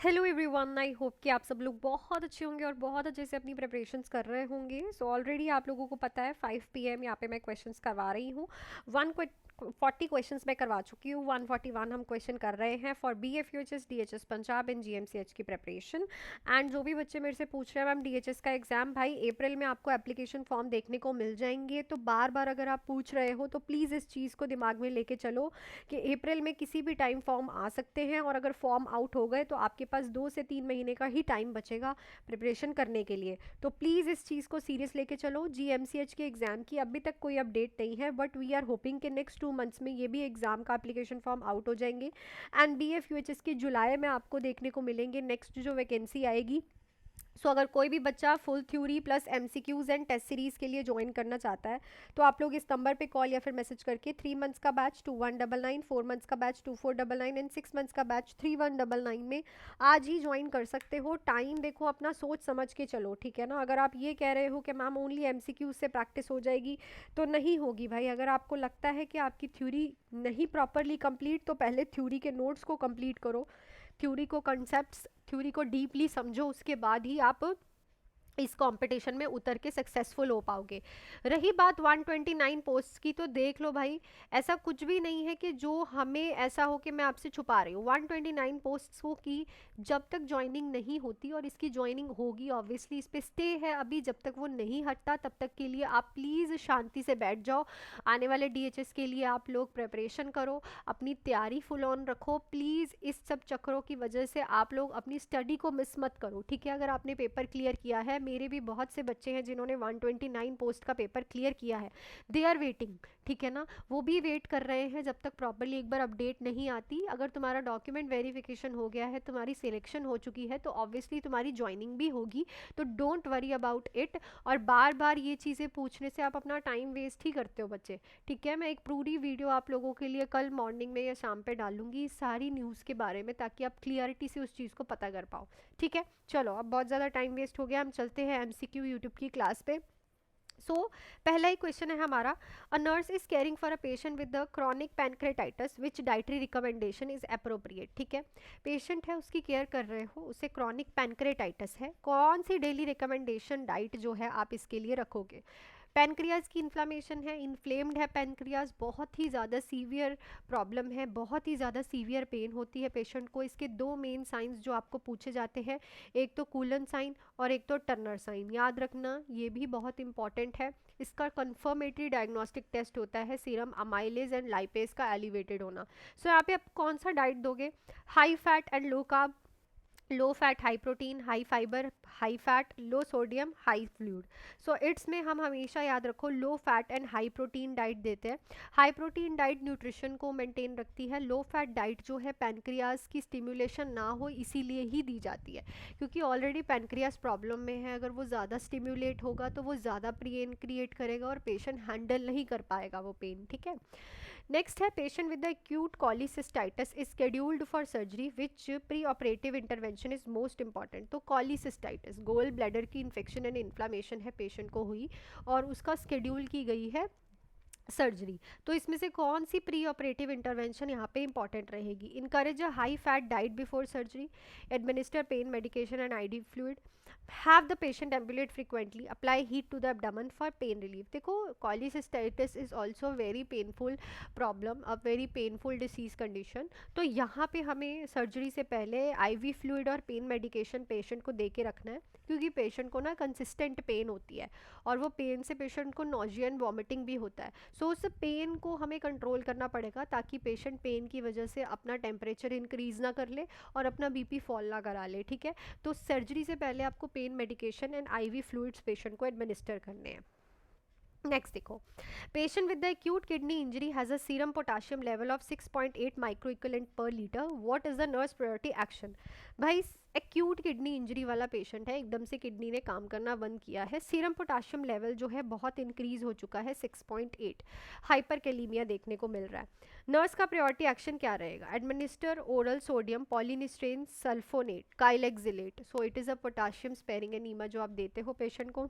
Hello everyone, I hope कि आप सब लोग बहुत अच्छे होंगे और बहुत अच्छे से अपनी प्रिपरेशंस कर रहे होंगे। सो ऑलरेडी आप लोगों को पता है 5 PM यहाँ पे मैं क्वेश्चंस करवा रही हूँ। 40 क्वेश्चंस मैं करवा चुकी हूँ। 141 हम क्वेश्चन कर रहे हैं for BFUHS DHS Punjab and GMCH की प्रिपरेशन। एंड जो भी बच्चे मेरे से पूछ रहे हैं मैम DHS का एग्ज़ाम, भाई अप्रैल में आपको एप्लीकेशन फॉर्म देखने को मिल जाएंगे। तो बार बार अगर आप पूछ रहे हो तो प्लीज़ इस चीज़ को दिमाग में लेके चलो कि अप्रैल में किसी भी टाइम फॉर्म आ सकते हैं, और अगर फॉर्म आउट हो गए तो आपके पास 2 से 3 महीने का ही टाइम बचेगा प्रिपरेशन करने के लिए। तो प्लीज़ इस चीज़ को सीरियस लेके चलो। GMCH के एग्ज़ाम की अभी तक कोई अपडेट नहीं है, बट वी आर होपिंग कि नेक्स्ट 2 मंथ्स में ये भी एग्ज़ाम का एप्लीकेशन फॉर्म आउट हो जाएंगे। एंड BFUHS की जुलाई में आपको देखने को मिलेंगे नेक्स्ट जो वैकेंसी आएगी। अगर कोई भी बच्चा full theory plus MCQs and test series के लिए ज्वाइन करना चाहता है तो आप लोग इस नंबर पे कॉल या फिर मैसेज करके 3 मंथ्स का बैच 2199, 4 मंथ्स का बैच 2499 एंड 6 मंथ्स का बैच 3199 में आज ही ज्वाइन कर सकते हो। टाइम देखो अपना सोच समझ के चलो, ठीक है ना। अगर आप ये कह रहे हो कि मैम ओनली MCQs से प्रैक्टिस हो जाएगी, तो नहीं होगी भाई। अगर आपको लगता है कि आपकी थ्योरी नहीं प्रॉपरली कंप्लीट, तो पहले थ्योरी के नोट्स को कंप्लीट करो, थ्योरी को कंसेप्ट्स थ्योरी को डीपली समझो, उसके बाद ही आप इस कंपटीशन में उतर के सक्सेसफुल हो पाओगे। रही बात 129 पोस्ट की, तो देख लो भाई, ऐसा कुछ भी नहीं है कि जो हमें ऐसा हो कि मैं आपसे छुपा रही हूँ। 129 पोस्ट्स को की जब तक ज्वाइनिंग नहीं होती, और इसकी ज्वाइनिंग होगी ऑब्वियसली, इस पे स्टे है अभी, जब तक वो नहीं हटता तब तक के लिए आप प्लीज़ शांति से बैठ जाओ। आने वाले DHS के लिए आप लोग प्रिपरेशन करो, अपनी तैयारी फुल ऑन रखो प्लीज़। इस सब चक्करों की वजह से आप लोग अपनी स्टडी को मिस मत करो, ठीक है। अगर आपने पेपर क्लियर किया है, मेरे भी बहुत से बच्चे हैं जिन्होंने 129 पोस्ट का पेपर क्लियर किया है, दे आर वेटिंग, ठीक है ना। वो भी वेट कर रहे हैं जब तक प्रॉपरली एक बार अपडेट नहीं आती। अगर तुम्हारा डॉक्यूमेंट वेरिफिकेशन हो गया है, तुम्हारी सिलेक्शन हो चुकी है, तो ऑब्वियसली तुम्हारी ज्वाइनिंग भी होगी। तो डोंट वरी अबाउट इट। और बार बार ये चीज़ें पूछने से आप अपना टाइम वेस्ट ही करते हो बच्चे, ठीक है। मैं एक पूरी वीडियो आप लोगों के लिए कल मॉर्निंग में या शाम पे डालूंगी इस सारी न्यूज़ के बारे में, ताकि आप क्लियरिटी से उस चीज़ को पता कर पाओ, ठीक है। चलो, अब बहुत ज़्यादा टाइम वेस्ट हो गया, हम चलते हैं MCQ यूट्यूब की क्लास पे। पहला ही क्वेश्चन है हमारा, अ nurse is caring for a patient with the chronic pancreatitis which dietary recommendation is appropriate, ठीक है। पेशेंट है, उसकी केयर कर रहे हो, उसे क्रॉनिक पैनक्रेटाइटिस है, कौन सी डेली रिकमेंडेशन डाइट जो है आप इसके लिए रखोगे। पैनक्रियाज की इन्फ्लामेशन है, इन्फ्लेम्ड है पैनक्रियाज, बहुत ही ज़्यादा सीवियर प्रॉब्लम है, बहुत ही ज़्यादा सीवियर पेन होती है पेशेंट को। इसके दो मेन साइंस जो आपको पूछे जाते हैं, एक तो कूलन साइन और एक तो टर्नर साइन, याद रखना ये भी बहुत इंपॉर्टेंट है। इसका कंफर्मेटरी डायग्नोस्टिक टेस्ट होता है सीरम अमाइलेज एंड लाइपेज का एलिवेटेड होना। यहाँ पे आप कौन सा डाइट दोगे, high fat and low carb, low fat high protein, high fibre high fat, low sodium high fluid. It's में हम हमेशा याद रखो low fat and high protein diet देते हैं। हाई प्रोटीन डाइट न्यूट्रिशन को मेंटेन रखती है, लो फैट डाइट जो है पैनक्रियाज की स्टिमुलेशन ना हो इसीलिए ही दी जाती है, क्योंकि ऑलरेडी पैनक्रियाज प्रॉब्लम में है। अगर वो ज़्यादा स्टिम्युलेट होगा तो वो ज़्यादा पेन क्रिएट करेगा और पेशेंट हैंडल नहीं कर पाएगा वो पेन, ठीक है। नेक्स्ट है, patient with the acute cholecystitis is scheduled for surgery which pre operative intervention is most important. तो कॉलीसिस्टाइटिस गोल ब्लैडर की इन्फेक्शन एंड इन्फ्लामेशन है पेशेंट को हुई, और उसका स्केड्यूल की गई है सर्जरी। तो इसमें से कौन सी प्री ऑपरेटिव इंटरवेंशन यहाँ पे इंपॉर्टेंट रहेगी। Encourage a high fat diet before surgery, administer pain medication and IV fluid, have the patient ambulate frequently, apply heat to the abdomen for pain relief. देखो, cholecystitis is also very painful problem, a very painful disease condition. तो यहाँ पे हमें surgery से पहले IV fluid और pain medication patient को दे के रखना है, क्योंकि पेशेंट को ना कंसिस्टेंट पेन होती है, और वो पेन से पेशेंट को नोजिया एंड वॉमिटिंग भी होता है। उस पेन को हमें कंट्रोल करना पड़ेगा, ताकि पेशेंट पेन की वजह से अपना टेम्परेचर इंक्रीज ना कर ले और अपना BP फॉल ना करा ले, ठीक है। तो सर्जरी से पहले आपको pain medication and IV fluids patient को एडमिनिस्टर करने हैं। नेक्स्ट देखो, patient with the acute kidney injury has a serum potassium level of 6.8 micro equivalent per litre, what is the nurse priority action. भाई, acute kidney injury वाला patient है, एकदम से kidney ने काम करना बंद किया है, सीरम पोटाशियम लेवल जो है बहुत इंक्रीज हो चुका है 6.8, हाइपर कैलीमिया देखने को मिल रहा है। नर्स का प्रायोरिटी एक्शन क्या रहेगा, administer oral sodium polystyrene sulfonate Kayexalate, so it is a potassium sparing enema जो आप देते हो पेशेंट को।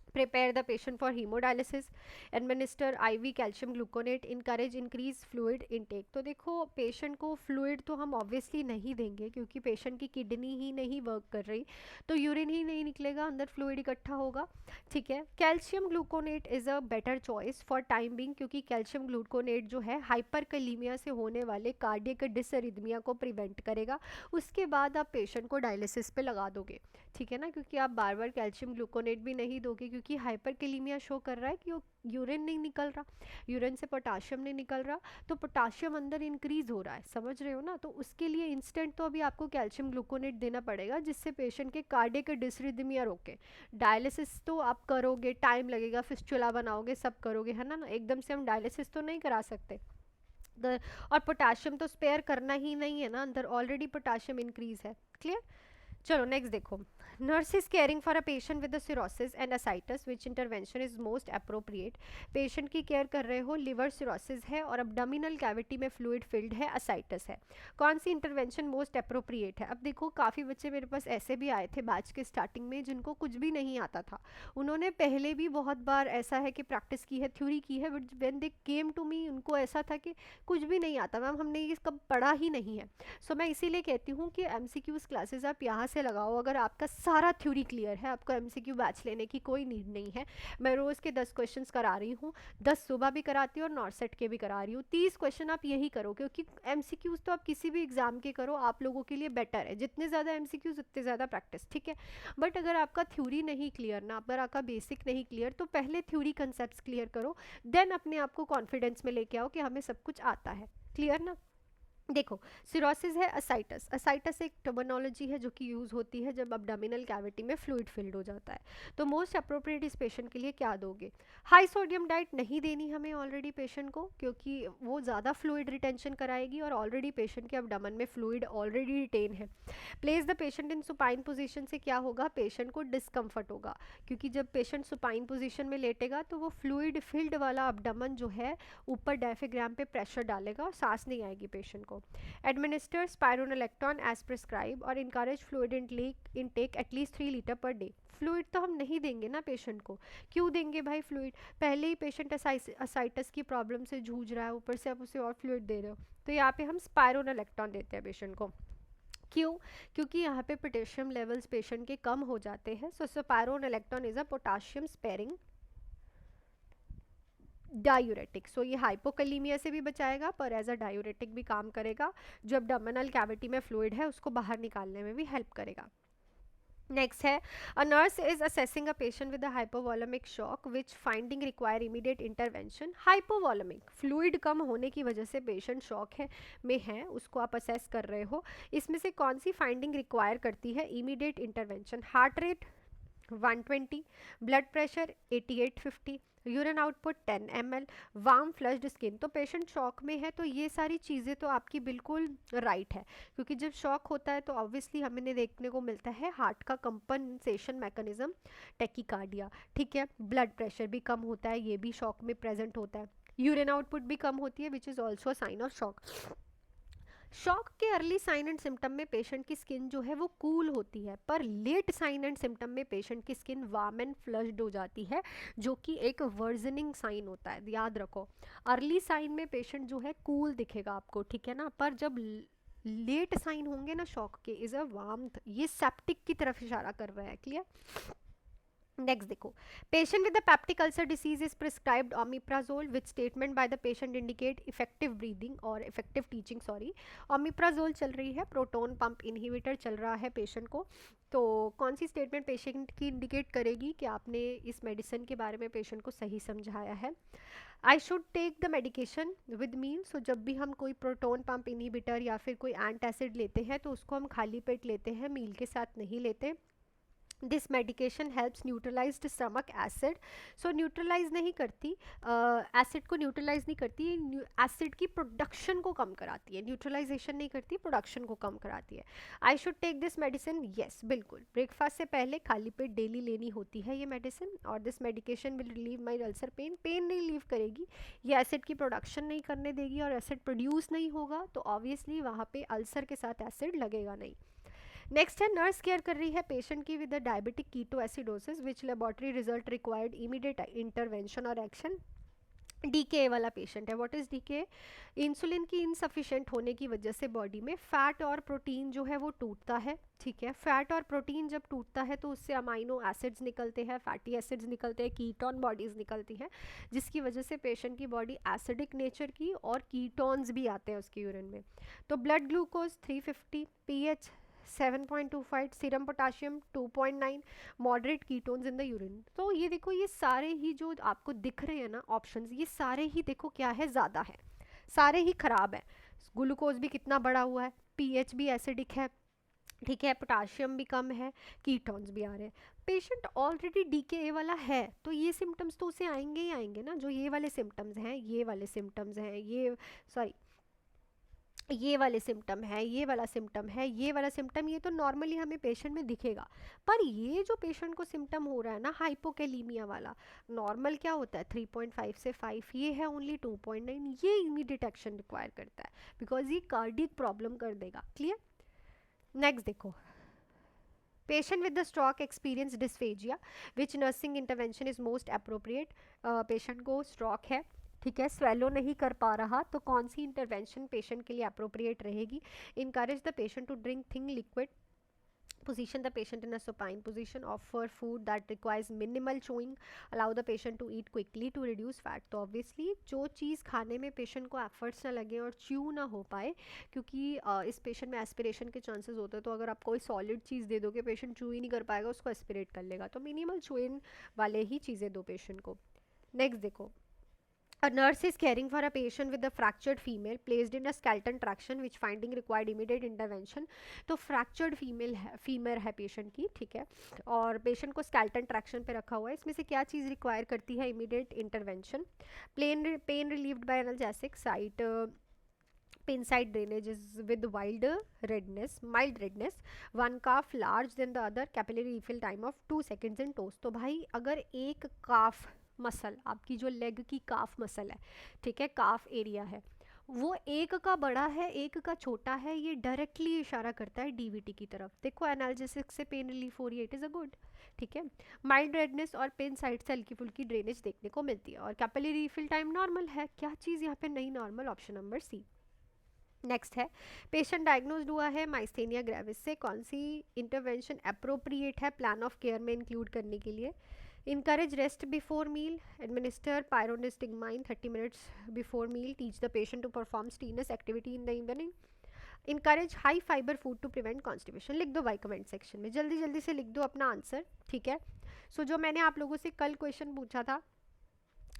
prepare the patient for hemodialysis, administer IV calcium gluconate, encourage increase fluid intake। तो देखो पेशेंट को फ्लूइड तो हम ऑब्वियसली नहीं देंगे क्योंकि पेशेंट की किडनी ही नहीं वर्क कर रही, तो यूरिन ही नहीं निकलेगा, अंदर फ्लूइड इकट्ठा होगा। ठीक है, calcium gluconate is a better choice for time being, क्योंकि कैल्शियम ग्लूकोनेट जो है हाइपरकलीमिया से होने वाले कार्डियक डिसरिदमिया को प्रिवेंट करेगा। उसके बाद आप पेशेंट को डायलिसिस पे लगा दोगे, ठीक है ना, क्योंकि आप बार बार कैल्शियम ग्लूकोनेट भी नहीं दोगे क्योंकि हाइपरकेलीमिया शो कर रहा है कि यूरिन नहीं निकल रहा, यूरिन से पोटाशियम नहीं निकल रहा, तो पोटाशियम अंदर इंक्रीज हो रहा है, समझ रहे हो ना। तो उसके लिए इंस्टेंट तो अभी आपको कैल्शियम ग्लूकोनेट देना पड़ेगा जिससे पेशेंट के कार्डियक डिसरिदमिया रोके। डायलिसिस तो आप करोगे, टाइम लगेगा, फिस्चुला बनाओगे, सब करोगे, है ना, एकदम से हम डायलिसिस तो नहीं करा सकते। और पोटाशियम तो स्पेयर करना ही नहीं है ना, अंदर ऑलरेडी पोटाशियम इंक्रीज है। क्लियर। चलो नेक्स्ट देखो, nurse is caring for a patient with cirrhosis and ascites, which intervention is most appropriate. Patient की केयर कर रहे हो, लिवर सिरोसिस है और अब्डोमिनल कैविटी में फ्लूइड फिल्ड है, असाइटस है, कौन सी इंटरवेंशन मोस्ट अप्रोप्रिएट है। अब देखो काफ़ी बच्चे मेरे पास ऐसे भी आए थे बैच के स्टार्टिंग में जिनको कुछ भी नहीं आता था, उन्होंने पहले भी बहुत बार ऐसा है कि प्रैक्टिस की है, थ्योरी की है, but when they came to me उनको ऐसा था कि कुछ भी नहीं आता मैम, हमने ये कब पढ़ा ही नहीं है। सो मैं इसीलिए कहती हूँ कि एमसीक्यूज क्लासेस आप यहाँ से लगाओ, अगर आपका सारा थ्योरी क्लियर है, आपको एमसीक्यू बैच लेने की कोई नीड नहीं है। मैं रोज़ के 10 क्वेश्चंस करा रही हूँ, 10 सुबह भी कराती हूँ और नॉर्सेट के भी करा रही हूँ। 30 क्वेश्चन आप यही करो, क्योंकि एमसीक्यूज तो आप किसी भी एग्जाम के करो, आप लोगों के लिए बेटर है, जितने ज़्यादा एमसीक्यूज उतने ज़्यादा प्रैक्टिस, ठीक है। बट अगर आपका थ्योरी नहीं क्लियर ना, अगर आपका बेसिक नहीं क्लियर, तो पहले थ्योरी कंसेप्ट क्लियर करो, देन अपने आप को कॉन्फिडेंस में लेके आओ कि हमें सब कुछ आता है। क्लियर ना। देखो सिरोसिस है असाइटस, असाइटस एक टर्मिनोलॉजी है जो कि यूज़ होती है जब अब्डोमिनल कैविटी में फ्लूइड फिल्ड हो जाता है। तो मोस्ट अप्रोप्रिएट इस पेशेंट के लिए क्या दोगे। हाई सोडियम डाइट नहीं देनी हमें ऑलरेडी पेशेंट को, क्योंकि वो ज़्यादा फ्लूइड रिटेंशन कराएगी और ऑलरेडी पेशेंट के अब्डोमेन में फ्लूइड ऑलरेडी रिटेन है। Place the patient in supine position से क्या होगा, पेशेंट को डिस्कम्फर्ट होगा, क्योंकि जब पेशेंट सुपाइन पोजीशन में लेटेगा तो वो फ्लूइड फिल्ड वाला अब्डोमेन जो है ऊपर डायफ्राम पे प्रेशर डालेगा और सांस नहीं आएगी पेशेंट को। Administer spironolactone as prescribed और encourage fluid intake at least 3 litre per day. Fluid तो हम नहीं देंगे ना पेशेंट को, क्यों देंगे भाई फ्लूइड, पहले ही पेशेंट असाइटस की प्रॉब्लम से जूझ रहा है, ऊपर से आप उसे और फ्लूइड दे रहे हो, तो यहाँ पे हम स्पायरोनोलेक्टोन देते हैं पेशेंट को। क्यों, क्योंकि यहाँ पे पोटेशियम लेवल्स पेशेंट के कम हो जाते हैं। So spironolactone is a potassium sparing diuretic. So ये हाइपोकलीमिया से भी बचाएगा पर एज अ डायूरेटिक भी काम करेगा, जो एब्डोमिनल कैविटी में फ्लूइड है उसको बाहर निकालने में भी हेल्प करेगा। नेक्स्ट है, a nurse is assessing a patient with a hypovolemic shock which finding require immediate intervention. Hypovolemic fluid कम होने की वजह से पेशेंट शॉक है में है, उसको आप असेस कर रहे हो, इसमें से कौन सी फाइंडिंग रिक्वायर करती है immediate intervention. Heart rate 120, blood pressure 8850, urine output 10 ml, warm flushed skin. तो पेशेंट शॉक में है तो ये सारी चीज़ें तो आपकी बिल्कुल राइट है, क्योंकि जब शॉक होता है तो ऑब्वियसली हमें देखने को मिलता है हार्ट का कंपनसेशन मैकेनिज्म टैकीकार्डिया, ठीक है, ब्लड प्रेशर भी कम होता है, ये भी शॉक में प्रेजेंट होता है, यूरिन आउटपुट भी कम होती है which is also sign of shock. Shock के अर्ली साइन एंड सिम्टम में पेशेंट की स्किन जो है वो कूल होती है, पर लेट साइन एंड सिम्टम में पेशेंट की स्किन वार्म एंड फ्लश्ड हो जाती है, जो कि एक वर्जनिंग साइन होता है, याद रखो। अर्ली साइन में पेशेंट जो है कूल दिखेगा आपको, ठीक है ना, पर जब लेट साइन होंगे ना शॉक के, इज अ वार्मथ, ये सेप्टिक की तरफ इशारा कर रहा है। क्लियर। नेक्स्ट देखो, patient with the peptic ulcer disease is prescribed omeprazole which statement by the patient indicate effective breathing और इफेक्टिव टीचिंग। सॉरी, ओमिप्राजोल चल रही है, प्रोटोन पंप इनहिबिटर चल रहा है पेशेंट को, तो कौन सी स्टेटमेंट पेशेंट की इंडिकेट करेगी कि आपने इस मेडिसिन के बारे में पेशेंट को सही समझाया है। I should take the medication with meal. So जब भी हम कोई प्रोटोन पंप इनहिबिटर या फिर कोई एंटासिड लेते हैं तो उसको हम खाली पेट लेते हैं, मील के साथ नहीं लेते। This medication helps neutralize the stomach acid. So neutralize नहीं करती, एसिड को न्यूट्रलाइज नहीं करती, एसिड की प्रोडक्शन को कम कराती है, न्यूट्रलाइजेशन नहीं करती, प्रोडक्शन को कम कराती है। I should take this medicine, yes बिल्कुल, ब्रेकफास्ट से पहले खाली पेट डेली लेनी होती है ये मेडिसिन। और this medication will relieve my ulcer pain, pain नहीं रिलीव करेगी, ये एसिड की प्रोडक्शन नहीं करने देगी, और एसिड प्रोड्यूस नहीं होगा तो ऑब्वियसली वहाँ पे अल्सर के साथ एसिड लगेगा नहीं। नेक्स्ट है नर्स केयर कर रही है पेशेंट की with diabetic ketoacidosis which laboratory result required immediate intervention और एक्शन। डीके वाला पेशेंट है। What is DK? इंसुलिन की इनसफिशिएंट होने की वजह से बॉडी में फैट और प्रोटीन जो है वो टूटता है। ठीक है, फैट और प्रोटीन जब टूटता है तो उससे अमाइनो एसिड्स निकलते हैं, फैटी एसिड्स निकलते हैं, कीटोन बॉडीज़ निकलती हैं, जिसकी वजह से पेशेंट की बॉडी एसिडिक नेचर की और कीटोन्स भी आते हैं उसकी यूरिन में। तो blood glucose 350, pH 7.25, serum potassium 2.9, moderate ketones in the urine. तो ये देखो, ये सारे ही जो आपको दिख रहे हैं ना ऑप्शंस, ये सारे ही देखो क्या है, ज़्यादा है, सारे ही खराब है। ग्लूकोज भी कितना बढ़ा हुआ है, पीएच भी एसिडिक है, ठीक है, पोटाशियम भी कम है, कीटोन्स भी आ रहे हैं। पेशेंट ऑलरेडी डीके वाला है तो ये सिम्टम्स तो उसे आएंगे ही आएंगे ना, जो ये वाले सिम्टम्स हैं, ये वाले सिम्टम्स हैं, ये सॉरी ये वाले सिम्टम है, ये वाला सिम्टम है, ये वाला सिम्टम, ये तो नॉर्मली हमें पेशेंट में दिखेगा। पर ये जो पेशेंट को सिम्टम हो रहा है ना हाइपोकेलीमिया वाला, नॉर्मल क्या होता है 3.5 से 5, ये है ओनली 2.9, ये इमीडिएट एक्शन रिक्वायर करता है बिकॉज ये कार्डियक प्रॉब्लम कर देगा। क्लियर? नेक्स्ट देखो, patient with the stroke experience dysphagia which nursing intervention is most appropriate. Patient को स्ट्रोक है, ठीक है, स्वेलो नहीं कर पा रहा, तो कौन सी इंटरवेंशन पेशेंट के लिए अप्रोप्रिएट रहेगी? Encourage the patient to drink thin liquid, position the patient in a supine position, offer food that requires minimal chewing, allow the patient to eat quickly to reduce fat। तो obviously जो चीज़ खाने में patient को efforts ना लगे और chew ना हो पाए, क्योंकि इस पेशेंट में एस्पिरेशन के चांसेस होते हैं, तो अगर आप कोई सॉलिड चीज़ दे दोगे पेशेंट च्यू ही नहीं कर पाएगा, उसको एस्पिरेट कर लेगा, तो मिनिमल च्यूइंग वाले ही चीज़ें दो पेशेंट को। नेक्स्ट देखो, a nurse is caring for a patient with a fractured female placed in a skeleton traction which finding required immediate intervention। तो fractured femur है पेशेंट की, ठीक है, और पेशेंट को skeleton traction पे रखा हुआ है। इसमें से क्या चीज़ रिक्वायर करती है immediate intervention? Pain relieved by analgesic site, pin side drainage is with mild redness, one calf large than the other, capillary refill time of 2 seconds in toes। तो भाई अगर एक काफ मसल, आपकी जो लेग की calf muscle है, ठीक है, काफ एरिया है, वो एक का बड़ा है एक का छोटा है, ये डायरेक्टली इशारा करता है डीवीटी की तरफ। देखो एनाल्जेसिक से पेन रिलीफ हो रही है, इट इज़ अ गुड, ठीक है। माइल्ड रेडनेस और पेन साइड से हल्की फुल्की ड्रेनेज देखने को मिलती है, और कैपिलरी रिफिल टाइम नॉर्मल है। क्या चीज़ यहाँ पे नहीं normal? Option number C. Next है, पेशेंट डायग्नोज्ड हुआ है माइस्थेनिया ग्रेविस से, कौन सी इंटरवेंशन अप्रोप्रिएट है प्लान ऑफ केयर में इंक्लूड करने के लिए? Encourage rest before meal, administer pyridostigmine 30 minutes before meal, teach the patient to perform strenuous activity in the evening, encourage high fibre food to prevent constipation. लिख दो भाई comment section में, जल्दी जल्दी से लिख दो अपना आंसर, ठीक है। सो जो मैंने आप लोगों से कल क्वेश्चन पूछा था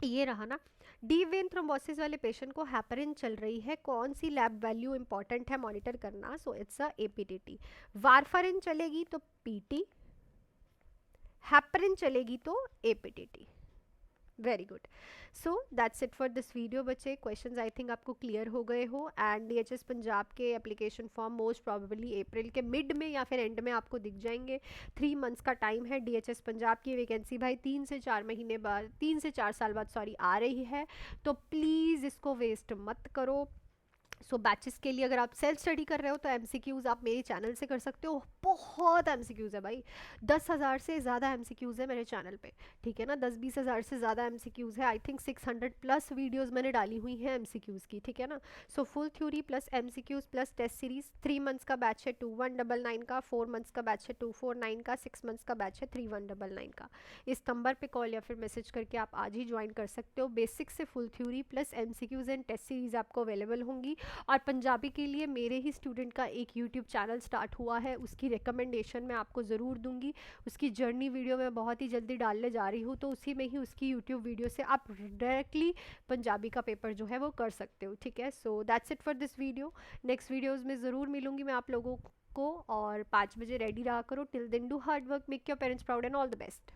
ये रहा ना, डीप वेन थ्रोम्बोसिस वाले पेशेंट को हैपरिन चल रही है, कौन सी लैब वैल्यू इंपॉर्टेंट है मॉनिटर करना? So it's a APTT. Warfarin चलेगी तो पीटी, हैपरिन चलेगी तो APTT. Very good. So that's it for this video बच्चे। क्वेश्चंस आई थिंक आपको क्लियर हो गए हो, एंड डीएचएस पंजाब के एप्लीकेशन फॉर्म मोस्ट प्रोबेबली अप्रैल के मिड में या फिर एंड में आपको दिख जाएंगे। 3 मंथ्स का टाइम है। डीएचएस पंजाब की वैकेंसी भाई 3 से 4 महीने बाद, 3 से 4 साल बाद सॉरी आ रही है, तो प्लीज़ इसको वेस्ट मत करो। सो बैचेस के लिए अगर आप सेल्फ स्टडी कर रहे हो तो एमसीक्यूज आप मेरे चैनल से कर सकते हो, बहुत एमसीक्यूज है भाई, 10,000 से ज़्यादा एमसीक्यूज है मेरे चैनल पे, ठीक है ना, 10-20 हज़ार से ज़्यादा एमसीक्यूज है। आई थिंक 600 प्लस वीडियोस मैंने डाली हुई हैं एमसीक्यूज की, ठीक है ना। So full theory plus MCQs plus test series. 3 months का बैच है 2199 का, 4 मंथ्स का बैच है 249 का, 6 मंथ्स का बैच है 3199 का। इस नंबर पे कॉल या फिर मैसेज करके आप आज ही ज्वाइन कर सकते हो। बेसिक से full theory plus MCQs and test series आपको अवेलेबल होंगी। और पंजाबी के लिए मेरे ही स्टूडेंट का एक यूट्यूब चैनल स्टार्ट हुआ है, उसकी रिकमेंडेशन मैं आपको ज़रूर दूंगी। उसकी जर्नी वीडियो मैं बहुत ही जल्दी डालने जा रही हूँ, तो उसी में ही उसकी यूट्यूब वीडियो से आप डायरेक्टली पंजाबी का पेपर जो है वो कर सकते हो, ठीक है। So that's it for this video. Next videos में ज़रूर मिलूंगी मैं आप लोगों को, और 5 बजे रेडी रहा करो। Till then do hard work, make your parents proud and all the best.